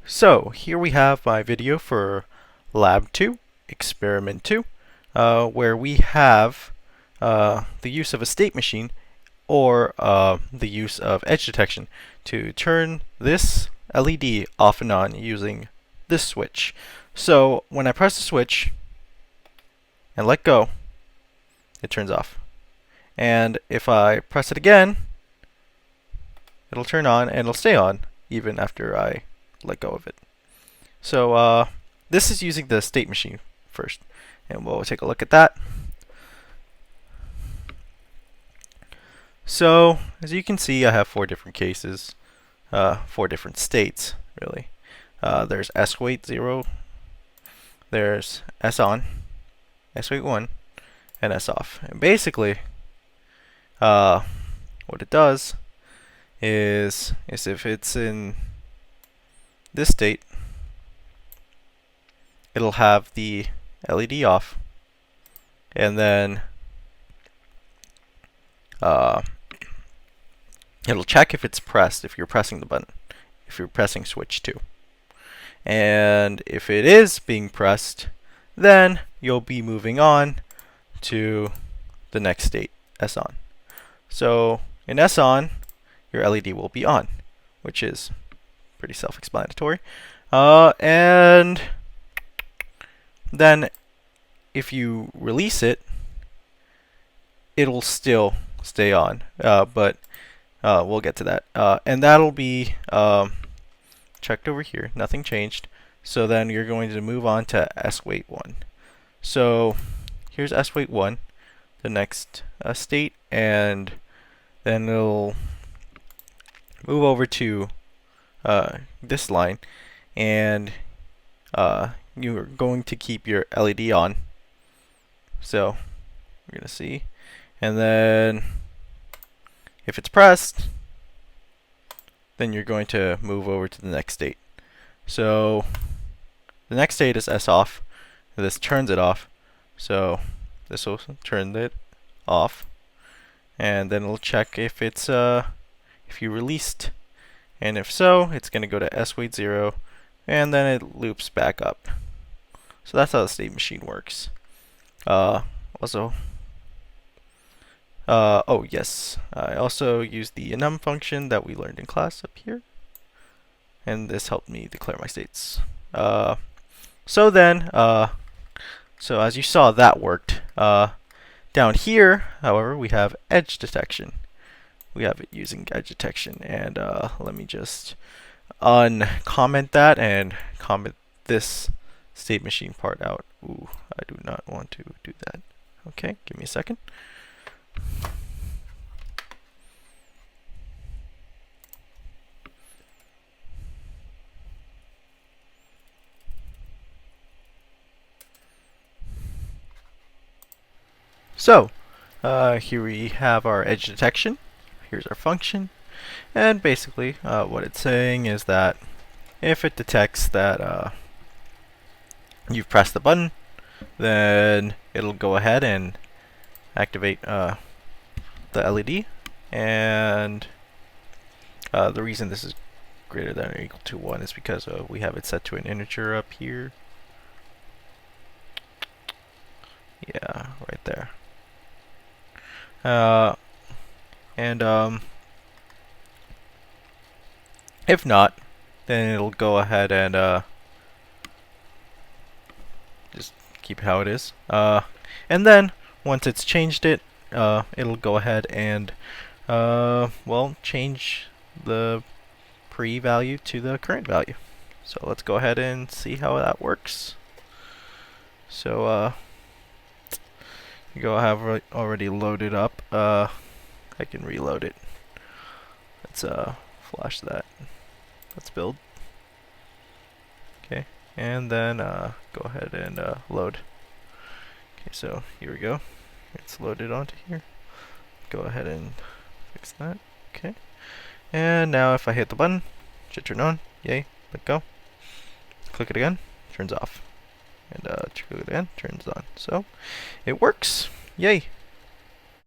So here we have my video for Lab2 Experiment2, where we have the use of a state machine or the use of edge detection to turn this LED off and on using this switch. So when I press the switch and let go, it turns off. And if I press it again, it'll turn on and it'll stay on even after I let go of it. So this is using the state machine first, and we'll take a look at that. So as you can see, I have four different cases, four different states really. There's S wait 0, there's S on, S wait 1, and S off. And basically, what it does is if it's in this state, it'll have the LED off, and then it'll check if it's pressed, if you're pressing the button, if you're pressing switch 2. And if it is being pressed, then you'll be moving on to the next state, S on. So in S on, your LED will be on, which is pretty self-explanatory. And then if you release it, it'll still stay on, but we'll get to that. And that'll be checked over here, nothing changed. So then you're going to move on to S wait 1. So here's S wait 1, the next state, and then it'll move over to this line, and you're going to keep your LED on. So we're going to see, and then if it's pressed, then you're going to move over to the next state. So the next state is S off. This turns it off. So this will turn it off, and then it'll check if it's if you released, and if so, it's going to go to S wait 0, and then it loops back up. So that's how the state machine works. Also, oh yes, I also used the enum function that we learned in class up here, and this helped me declare my states. So as you saw, that worked. Down here, however, we have edge detection. We have it using edge detection, and let me just uncomment that and comment this state machine part out. Ooh, I do not want to do that. Okay, give me a second. So here we have our edge detection. Here's our function, and basically what it's saying is that if it detects that you've pressed the button, then it'll go ahead and activate the LED. And the reason this is greater than or equal to 1 is because we have it set to an integer up here. Yeah, right there. If not, then it'll go ahead and just keep it how it is. And then once it's changed it, it'll go ahead and well, change the pre-value to the current value. So let's go ahead and see how that works. So you go have already loaded up. I can reload it. Let's flash that. Let's build. Okay, and then go ahead and load. Okay, so here we go. It's loaded onto here. Go ahead and fix that. Okay, and now if I hit the button, it should turn on. Yay! Let go. Click it again, turns off. And click it again, turns on. So it works. Yay!